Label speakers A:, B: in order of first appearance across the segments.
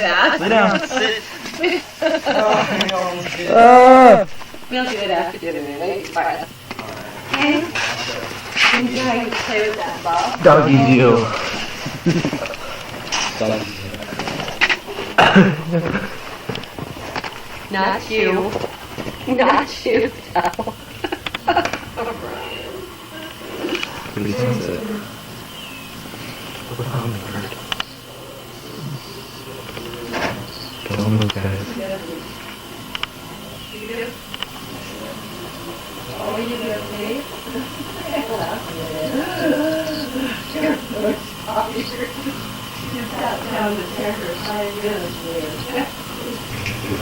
A: that.
B: Lay down.
C: Sit.
A: We'll do it after dinner anyway. Bye. Okay. Enjoy how you play with that ball.
B: Doggy do.
A: Not you. Not you, Del.
B: Pretty sunset. Don't move, guys.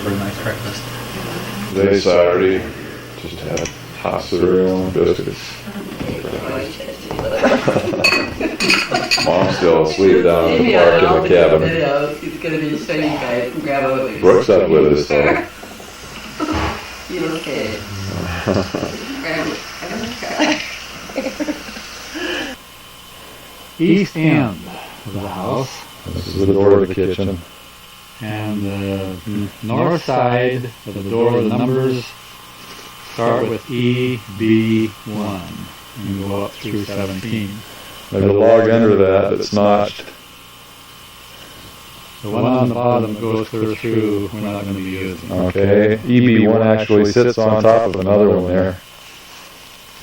B: Pretty nice breakfast.
D: Today's Saturday, just had hot cereal and biscuits. Mom's still asleep down in the park in the cabin.
A: He's going to be show you guys and grab a
D: Brooks up with us, so.
A: You okay? Grab it.
E: East end of the house,
D: This is the door of the kitchen.
E: and the north side of the door, the numbers start with EB1 and go up through 17.
D: There's a log under that that's notched.
E: The one on the bottom that goes through, we're not going to be using.
D: Okay, EB1 actually sits on top of another one there.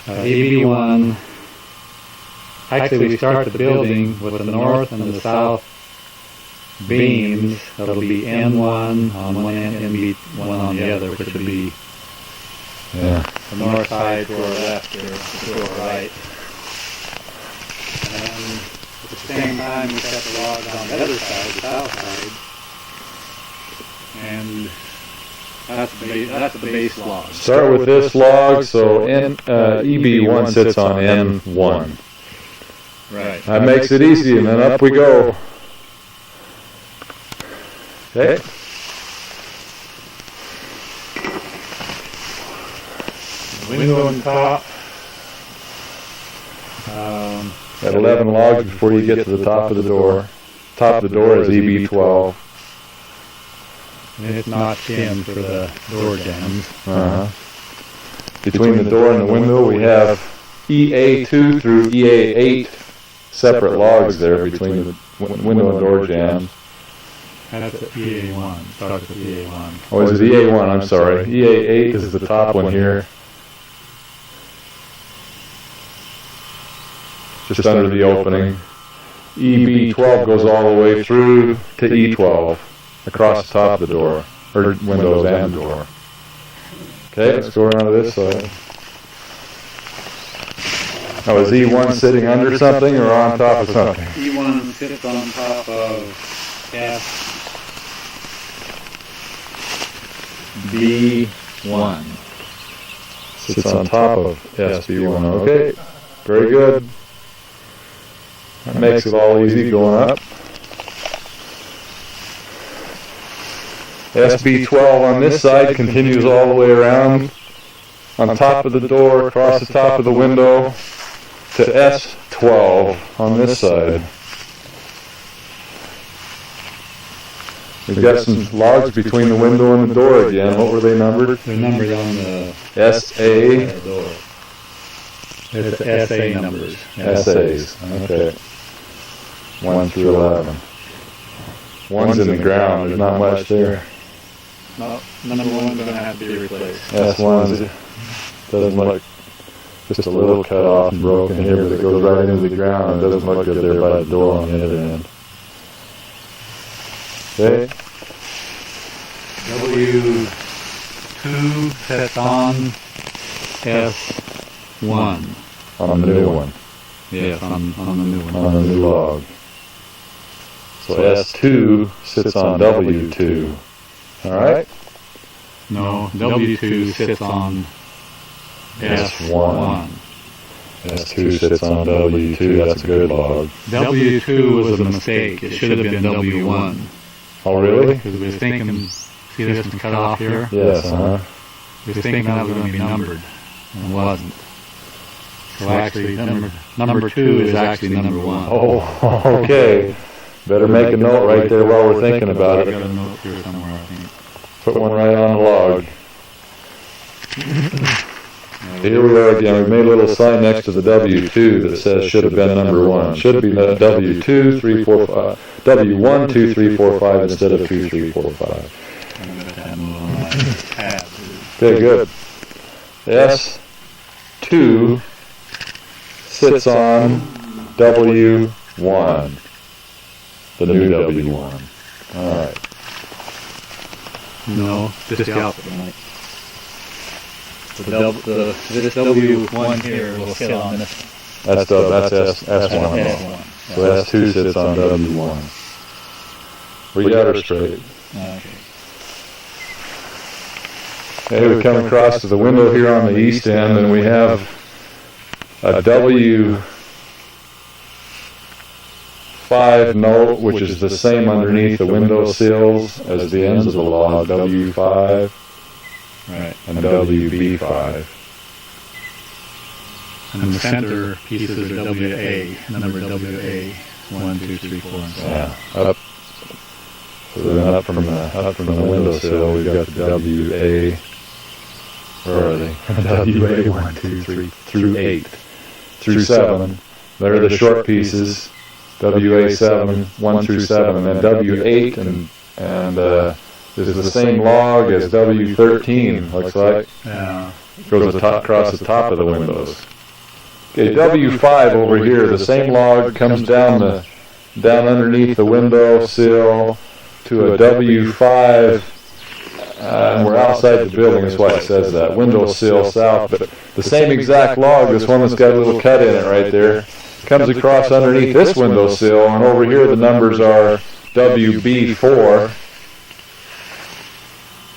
E: EB1, actually we start the building with the north and the south beams. That'll be N1 on one end, NB1 on the other, which would be
D: Yeah.
E: the north side to our left or to our right. And at the same time, we set the logs on the other side, the south side. And that's the base log.
D: Start with this log, so EB1 sits on N1.
E: Right.
D: That makes it easy, and then up we go. Okay.
E: Window on top.
D: At 11 logs before you get to the top of the door. Top of the door is EB12.
E: And it's notched in for the door jambs.
D: Between the door and the window, we have EA2 through EA8 separate logs there between the window and door jambs.
E: That's the EA1. Starts with EA1.
D: Oh, is it EA1? I'm sorry. EA8 is the top one here. Just under the opening. EB12 goes all the way through to E12 across the top of the door, or windows and door. Okay, let's go around to this side. Now, is E1 sitting under something or on top of something?
E: E1 sits on top of SB1.
D: Sits on top of SB1. Okay, very good. That makes it all easy going up. SB12 on this side continues all the way around on top of the door, across the top of the window to S12 on this side. We've got some logs between the window and the door again. What were they numbered?
E: They're numbered on the
D: SA?
E: door. It's the SA numbers.
D: SAs. Okay. 1 through 11. One's in the ground. There's not much there.
E: No, number one's going to have to be replaced.
D: S1 doesn't look just a little cut off and broken here, but it goes right into the ground. It doesn't look good there by the door on the other end. Okay.
E: W2 sets on S1.
D: On the new one.
E: Yes, on the new one.
D: On the new log. So S2 sits on W2. Alright?
E: No, W2 sits on
D: S1. S2 sits on W2. That's a good log.
E: W2 was a mistake. It should have been W1.
D: Oh, really?
E: Because we was thinking, see this one cut off here?
D: Yes,
E: We was thinking that was going to be numbered, and it wasn't. So actually, number 2 is actually number 1.
D: Oh, okay. Better make a note right there while we're thinking about
E: I
D: it.
E: got a note here somewhere, I think.
D: Put one right on the log. Here we are again. We made a little sign next to the W2 that says should have been number 1. Should be W2, 3, 4, 5. W1, 2, 3, 4, 5 instead of 2, 3, 4, 5.
E: I'm gonna have move on my tab.
D: Okay, good. S2 sits on W1. The new W1. Alright.
E: No, just the opposite. Right? This W1 here will sit on this
D: That's S1.
E: S1.
D: So S2 sits on W1. We got her straight.
E: Okay.
D: Hey, we come across to the window here on the east end, and we have a W5 note, which is the same underneath the window sills as the ends of the log, W5
E: Right.
D: and WB5.
E: And the center pieces are WA, number WA, 1, 2, 3, 4, and so on.
D: Yeah, up. So then up from the windowsill, we've got the WA. Where are they? WA 1, 2, 3 through 8, through 7. They're the short pieces. WA 7, 1 through 7, and then W8 and is the same log as W13. Looks like
E: Yeah.
D: goes across the top of the windows. Okay, W5 over here, the same log comes down underneath the window sill to a W5, and we're outside the building, that's why it says that, window sill south, but the same exact log, this one that's got a little cut in it right there, comes across underneath this window sill, and over here the numbers are WB4,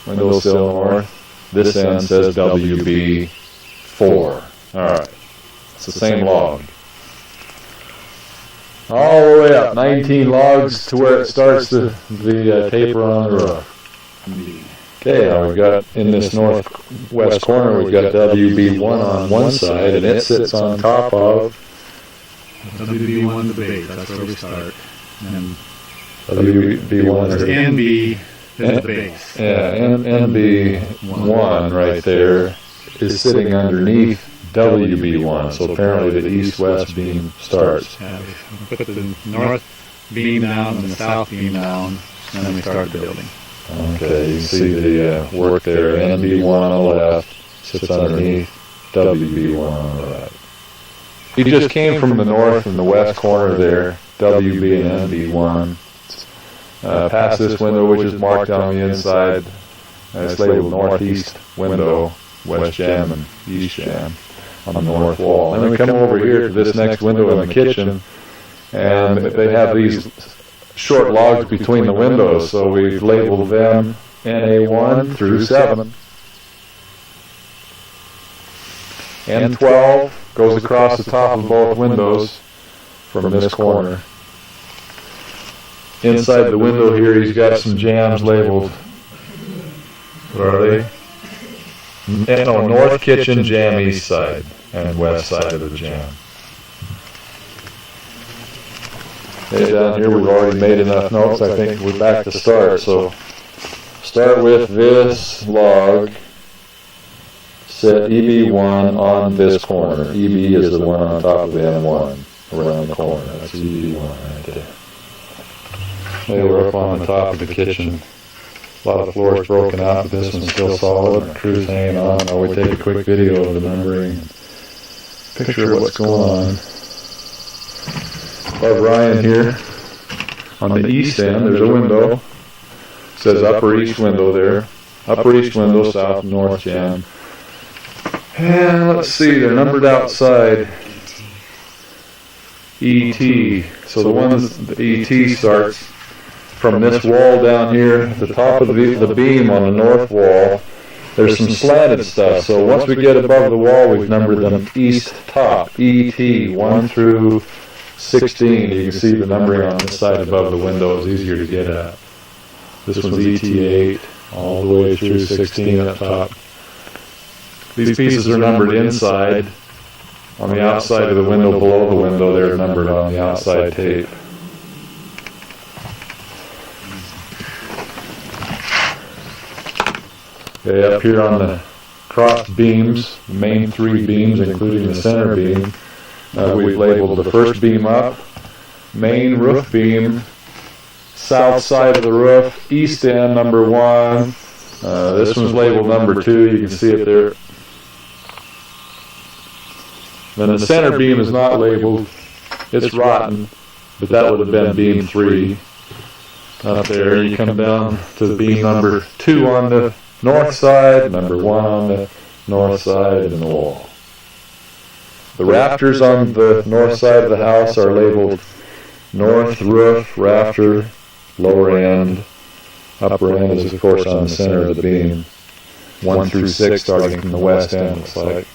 D: window sill north, this end says WB4. Alright, it's the same log. All the way up, 19 logs to where it starts the taper on the roof. Okay, now we've got, in this northwest corner, we've got WB1 on one side, and it sits on top of
E: WB1 the base, that's where we start. And
D: WB1.
E: there's NB is the base.
D: Yeah, NB1 right there is sitting underneath WB1, so apparently the east-west beam starts.
E: Yeah, we put the north beam down and the south beam down, and then we start the building.
D: Okay, you can see the work there. NB1 on the left sits underneath WB1 on the right. He just came from the north and the west corner there, WB and NB1. Past this window, which is marked on the inside, and it's labeled northeast window, west jamb and east jamb on the north wall. And then we come over here to this next window in the kitchen, and they have these short logs between the windows, so we've labeled them NA1 through 7. N12 goes across the top of both windows from this corner. Inside the window here, he's got some jams labeled. What are they? No, north kitchen, jam east side, and west side of the jam. Okay, down here we've already made enough notes. I think we're back to start. So start with this log. Set EB1 on this corner. EB is the one on top of the M1 around the corner. That's EB1 right there. Okay, we're up on the top of the kitchen. A lot of floors broken out, but this one's still solid. Our crew's hanging on. I'll take a quick video of the numbering and picture of what's going on. Above Ryan here, on the east end, there's a window. It says upper east window there. Upper east window, south and north jam. And let's see, they're numbered outside. ET. So the ET starts from this wall down here, at the top of the beam on the north wall. There's some slanted stuff, so once we get above the wall, we've numbered them east top, ET, 1 through 16. You can see the numbering on this side above the window is easier to get at. This one's ET8, all the way through 16 up top. These pieces are numbered inside. On the outside of the window, below the window, they're numbered on the outside tape. Okay, up here on the cross beams, the main 3 beams, including the center beam, we've labeled the first beam up, main roof beam, south side of the roof, east end number 1. This one's labeled number 2. You can see it there. Then the center beam is not labeled. It's rotten, but that would have been beam 3. Up there, you come down to the beam number 2 on the north side, number 1 on the north side of the wall. The rafters on the north side of the house are labeled north roof, rafter, lower end. Upper end is, of course, on the center of the beam. 1 through 6 starting from the west end, looks like.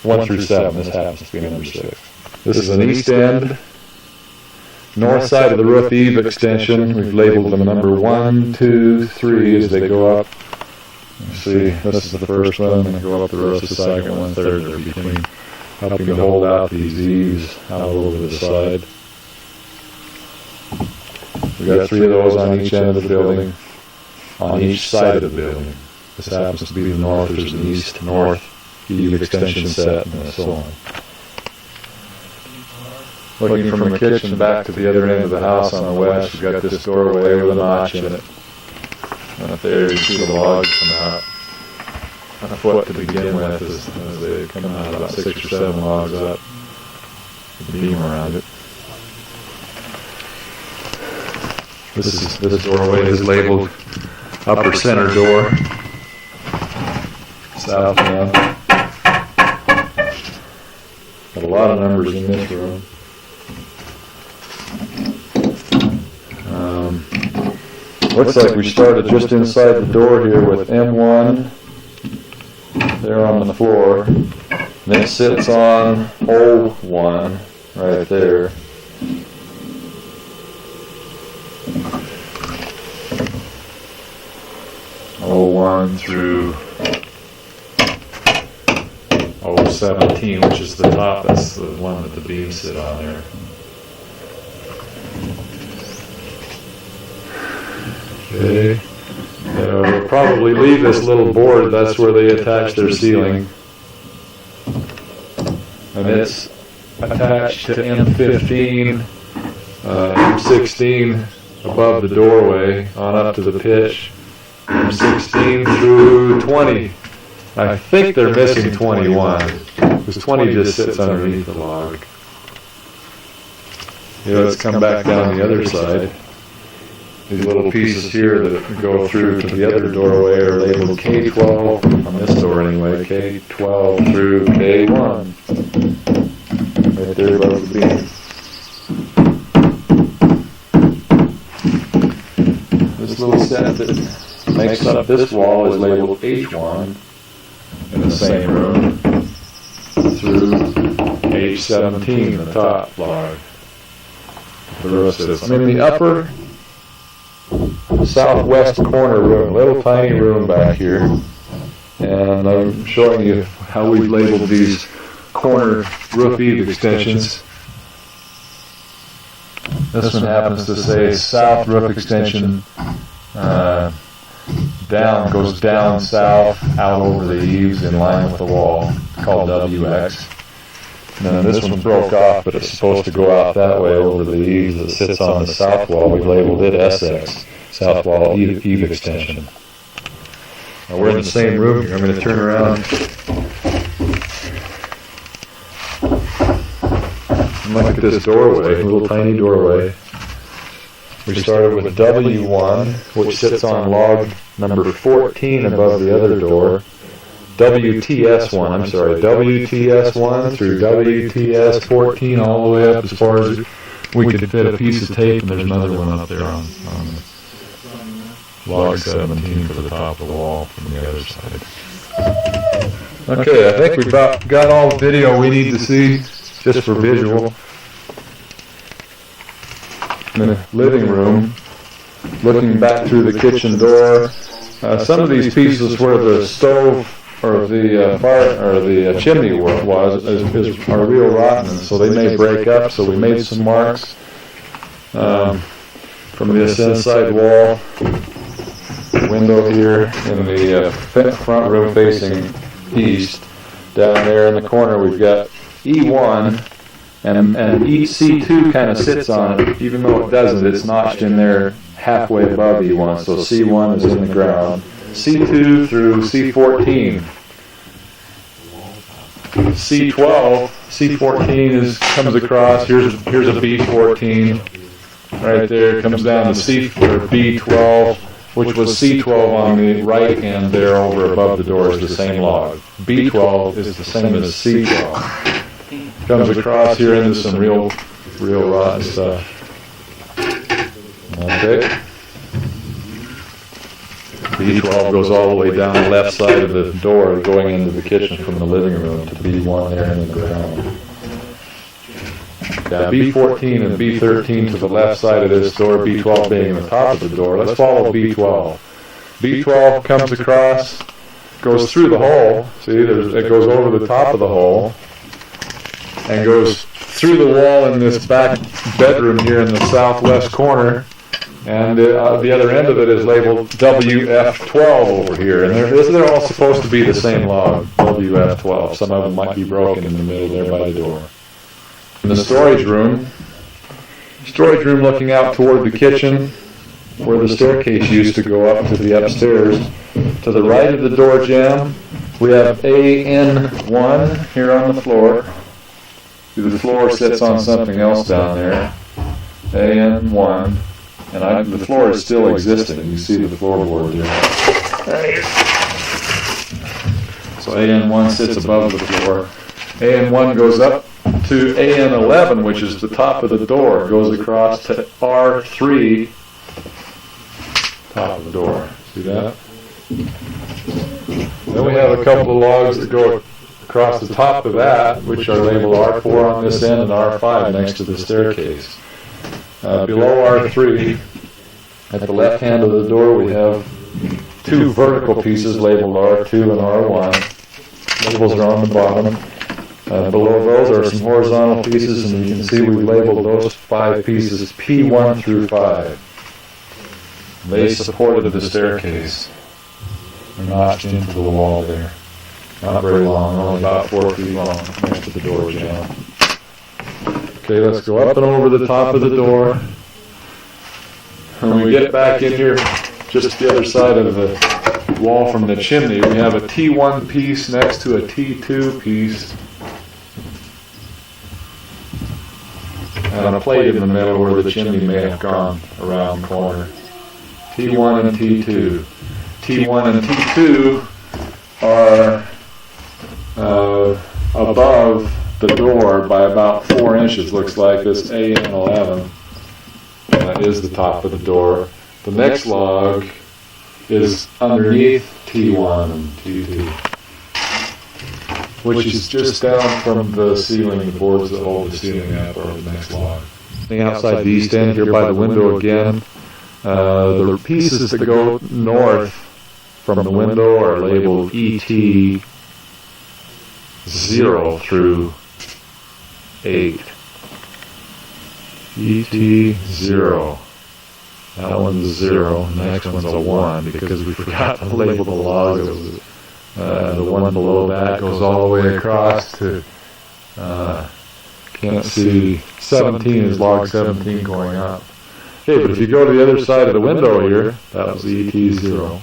D: 1 through 7, this happens to be number 6. This is an east end. North side of the roof eave extension, we've labeled them number 1, 2, 3 as they go up. You see, this is the first one, and they go up the roof, the second one, third, they're between, helping to hold out these eaves out over the side. We've got 3 of those on each end of the building, on each side of the building. This happens to be the north, there's an east, north, eave extension set, and so on. Looking from the kitchen back to the other end of the house on the west, we've got this doorway with a notch in it. And up there you see the logs come out. A foot to begin with as they come out, about 6 or 7 logs up. The beam around it. This doorway is labeled upper center door. South end. Got a lot of numbers in this room. Looks like we started just inside the door here with M1 there on the floor. And it sits on O1 right there. O1 through O17, which is the top. That's the one that the beams sit on there. Okay. We'll probably leave this little board. That's where they attach their ceiling. And it's attached to M15, M16 above the doorway on up to the pitch. M16 through 20. I think they're missing 21, because 20 just sits underneath the log. Let's come back down the other side. These little pieces here that go through to the other doorway are labeled K12, on this door anyway, K12 through K1. Right there above the beam. This little set that makes up this wall is labeled H1 in the same room through H17, the top log. The rest is in the upper southwest corner room, little tiny room back here, and I'm showing you how we've labeled these corner roof eave extensions. This one happens to say south roof extension, goes down south, out over the eaves in line with the wall, called WX. And then this one broke off, but it's supposed to go out that way over the eaves that sits on the south wall. We've labeled it SX. South wall eave extension. Now we're in the same room here. I'm going to turn around and look at this doorway, a little tiny doorway. We started with W1, which sits on log number 14 above the other door. WTS1, I'm sorry, WTS1 through WTS14 all the way up as far as we could fit a piece of tape, and there's another one up there on log 17 for the top of the wall from the other side. Okay, I think we've got all the video we need to see just for visual. In the living room, looking back through the kitchen door, some of these pieces where the stove or the fire or the chimney was are real rotten, so they may break up. So we made some marks from this inside wall. the window here in the front room facing east. Down there in the corner we've got E1, and C2 kind of sits on it. Even though it doesn't, it's notched in there halfway above E1, so C1 is in the ground. C2 through C14. C14 comes across. Here's a B14 right there. Comes down to B12, which was C12 on the right hand there over above the door is the same log. B12 is the same as C12. Comes across here into some real rotten stuff. Okay. B12 goes all the way down the left side of the door going into the kitchen from the living room to B1 there in the ground. Yeah, B14 and B13 to the left side of this door, B12 being the top of the door. Let's follow B12. B12 comes across, goes through the hole. See, it goes over the top of the hole and goes through the wall in this back bedroom here in the southwest corner. And the other end of it is labeled WF12 over here. And they're all supposed to be the same log, WF12. Some of them might be broken in the middle there by the door. In the storage room looking out toward the kitchen, where the staircase used to go up to the upstairs. To the right of the door jamb, we have AN1 here on the floor. The floor sits on something else down there. AN1. And the floor is still existing. You see the floorboard there. So AN1 sits above the floor. AN1 goes up to AN11, which is the top of the door. Goes across to R3, top of the door. See that? Then we have a couple of logs that go across the top of that, which are labeled R4 on this end and R5 next to the staircase. Below R3, at the left hand of the door, we have two vertical pieces labeled R2 and R1. Labels are on the bottom. Below those are some horizontal pieces, and you can see we've labeled those 5 pieces P1 through 5. They supported the staircase. They're notched into the wall there. Not very long, only about 4 feet long next to the door jamb. Okay, let's go up and over the top of the door. When we get back in here, just the other side of the wall from the chimney, we have a T1 piece next to a T2 piece. And a plate in the middle where the chimney may have gone around the corner. T1 and T2. T1 and T2 are above the door by about 4 inches. Looks like this AN11 is the top of the door. The next log is underneath T1 and T2, which is just down from the ceiling, the boards that hold the ceiling up, or the next log. Outside the east end here by the window again, the pieces that go north from the window are labeled ET 0 through 8. ET 0. That one's a 0. The next one's a 1 because we forgot to label the logs. The one below that goes all the way across to, can't see, 17 is log 17 going up. Okay, but if you go to the other side of the window here, that was ET0,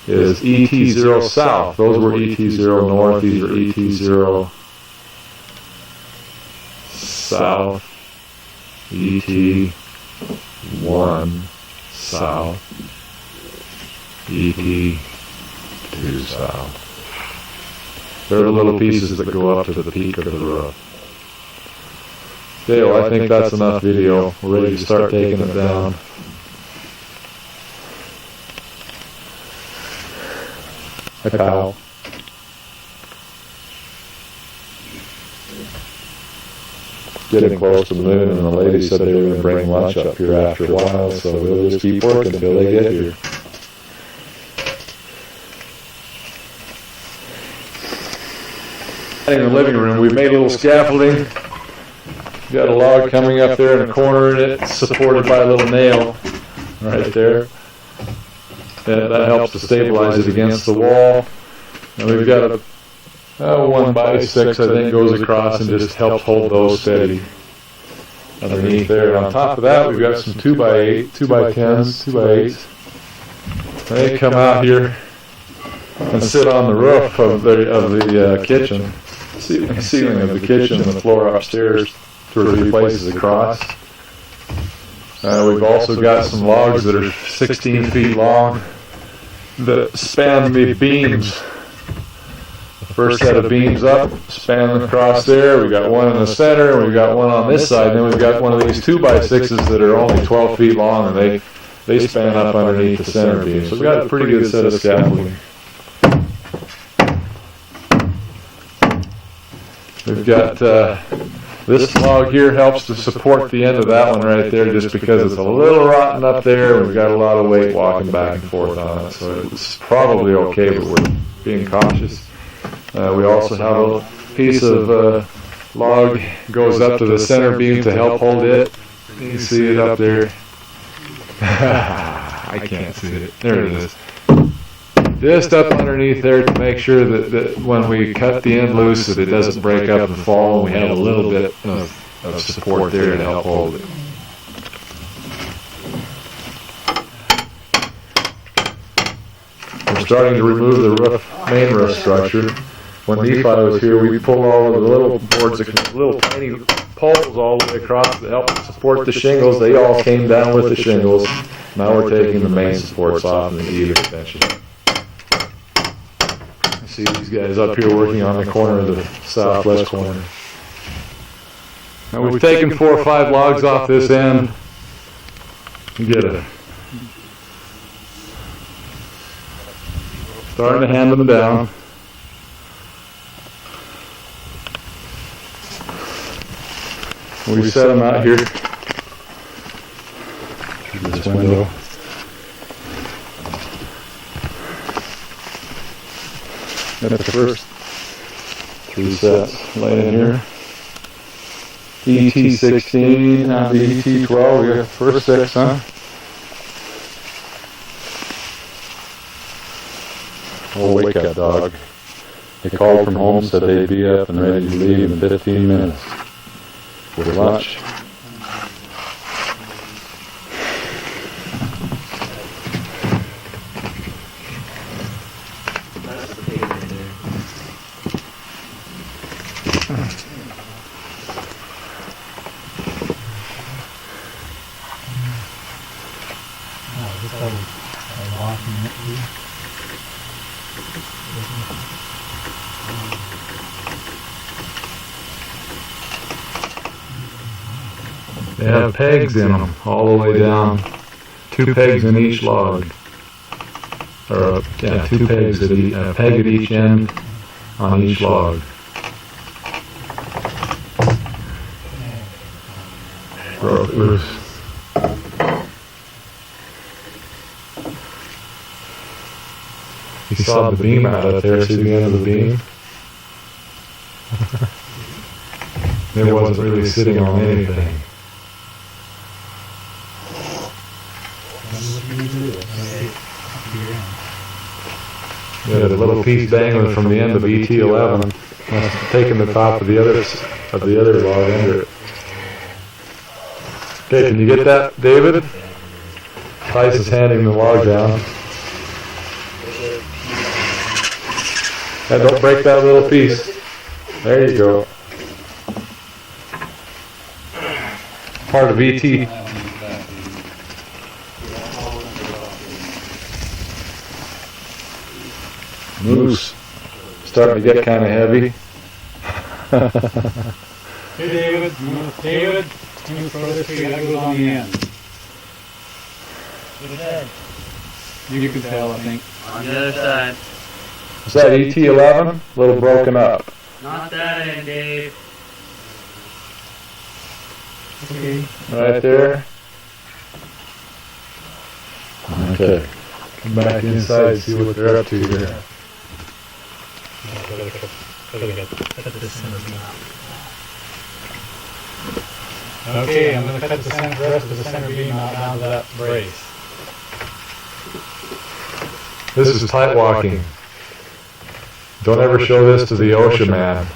D: is ET0 south. Those were ET0 north, these are ET0 south, ET1 south, ET2 south. They're the little pieces that go up to the peak of the roof. Okay, well I think that's enough video. We're ready to start taking it down. Hi, pal. Getting close to the moon, and the lady said they were going to bring lunch up here after a while, so we'll just keep working until they get here. In the living room, we've made a little scaffolding. Got a log coming up there in the corner, and it's supported by a little nail right there. that helps to stabilize it against the wall. And we've got a 1x6, I think, goes across and just helps hold those steady underneath there. And on top of that, we've got some 2x8, 2x10s, 2x8s. They come out here and sit on the roof of the kitchen, ceiling of the kitchen, and the floor upstairs, 2 or 3 places across. We've also got some logs that are 16 feet long that span the beams. The first set of beams up, span across there. We've got one in the center, and we've got one on this side, and then we've got one of these 2x6s that are only 12 feet long, and they span up underneath the center beam. So we've got a pretty good set of scaffolding. We've got this log here helps to support the end of that one right there, just because it's a little rotten up there. We've got a lot of weight walking back and forth on it, so it's probably okay, but we're being cautious. We also have a piece of log goes up to the center beam to help hold it. You can see it up there. I can't see it. There it is. Just up underneath there to make sure that when we cut the end loose that it doesn't break up and fall, and we have a little bit of support there to help hold it. We're starting to remove the main roof structure. When Nephi was here, we pulled all of the little boards, little tiny poles all the way across to help support the shingles. They all came down with the shingles. Now we're taking the main supports off and the eave extension. See these guys up here working on the corner of the southwest corner. Now we've taken 4 or 5 logs off this end. You get it. Starting to hand them down. We set them out here through this window. Got the first 3 sets laying here. ET16 and the ET12. We got the first 6, huh? Oh, wake up, dog. They called from home, said they'd be up and ready to leave in 15 minutes for lunch. They have pegs in them all the way down. 2 pegs in each log. Or, yeah, 2 pegs at a peg at each end on each log. Broke loose. You saw the beam out up there, see the end of the beam? It wasn't really sitting on anything. We had a little piece dangling from the end of ET11. Must have taken the top of the other log under it. Okay, can you get that, David? Tice is handing the log down. Don't break that little piece. There you go. Part of ET. Moose. Starting to get kind of heavy.
E: Hey David, David, move further so that goes on the end. You can tell, I think.
C: On the other side.
D: Is that ET11? A little broken up.
C: Not that end, Dave.
E: Okay.
D: Right there. Okay. Come back inside, see what they're up to here.
E: Okay, I'm going to cut the rest of the center beam out down to that brace.
D: This is tight walking. Don't ever show this to the OSHA man.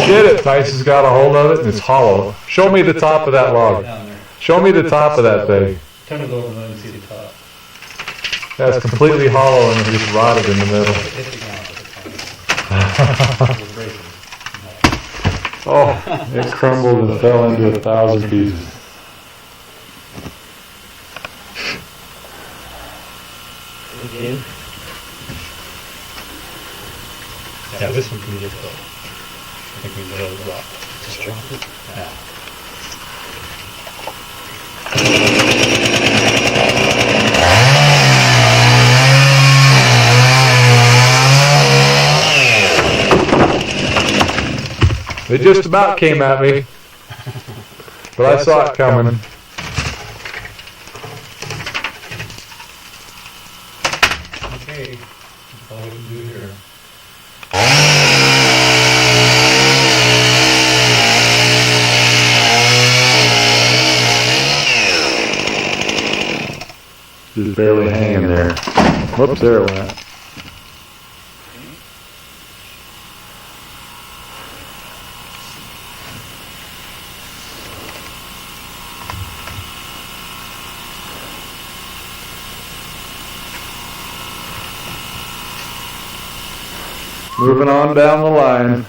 D: Get it? Tyson's got a hold of it and it's hollow. Show me the top of that log.
E: Down there.
D: Show me the top of that thing.
E: Turn it over and let me see the top.
D: That's completely hollow and it's just rotted in the middle.
E: Hit the ground at the top.
D: Oh, it crumbled and fell into 1,000 pieces.
E: Yeah, this one can just go. I think we can let it drop. Just drop it? Yeah.
D: It just about came at me, but I saw it coming.
E: Okay, that's all we can do here.
D: Just barely hanging there. Whoops, there it went. Moving on down the line.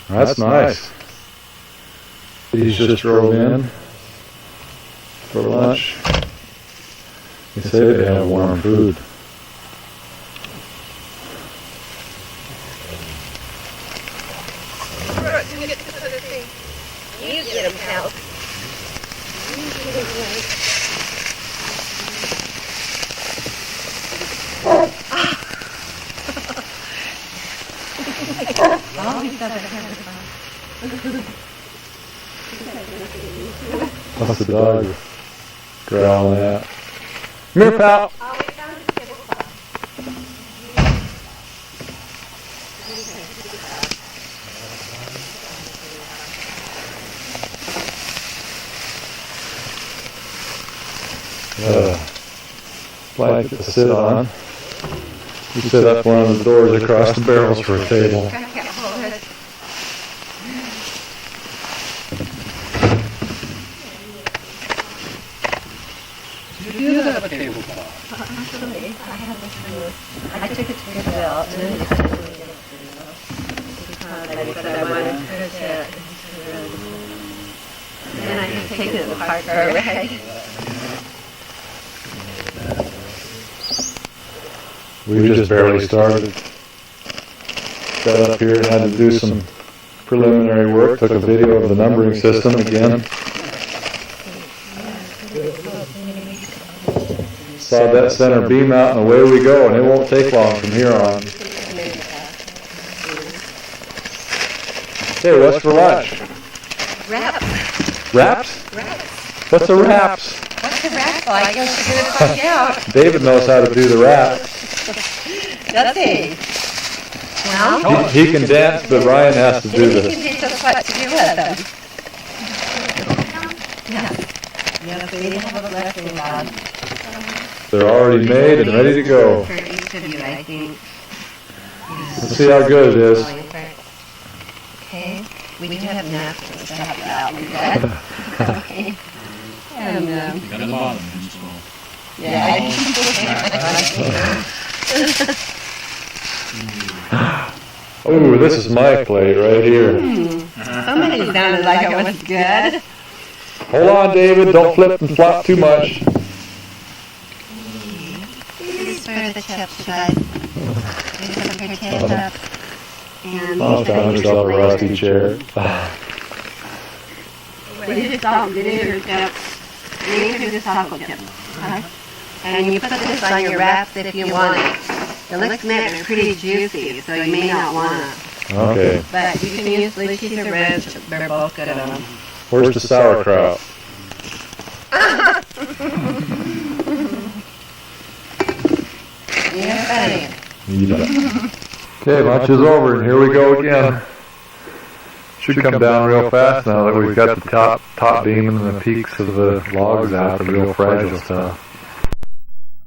D: That's nice. These just drove in for lunch. They say they have warm food.
A: You get him out.
D: What's the dog growling at? Come here, pal. Blanket to sit on. You set up one of the doors across the barrels for a table.
E: You have a tabletop.
A: Actually, I took it to Goodwill and then because I wanted her to, then I had taken it apart for a rag.
D: We just barely started. Got up here, had to do some preliminary work, took a video of the numbering system again. Saw that center beam out and away we go, and it won't take long from here on. Hey, what's for lunch?
A: Wraps.
D: Wraps?
A: Wraps.
D: What's a wraps?
A: What's a wrap like? I figured it find out.
D: David knows how to do the wraps.
A: Does he? Well,
D: He can dance, but Ryan has to do
A: he can
D: this.
A: teach us what to do with them. Yes. Yes, we have a lesson about
D: They're already made and ready to go.
A: For each of you, I think.
D: Let's see how good it is.
A: Okay. We do have napkins to help you out with that. Okay. And,
E: Got the bottom,
A: yeah.
D: Ooh, this is my plate right here.
A: Somebody sounded like it was good.
D: Hold on, David. Don't flip and flop too much.
A: These are the chips, guys. These are potato chips. And
D: Oh, found yourself a rusty chair.
A: these are salt vinegar chips. These are the taco chips. And you put this on your wraps if you want it. The lips meant are pretty juicy, so you may not want it.
D: Okay.
A: But you can use blue cheese or red. They're both good on them.
D: Where's the sauerkraut?
A: Yeah, buddy.
D: Okay, lunch is over, and here we go again. Should come down real fast now that we've got the top beam and the peaks of the logs out, the real fragile stuff.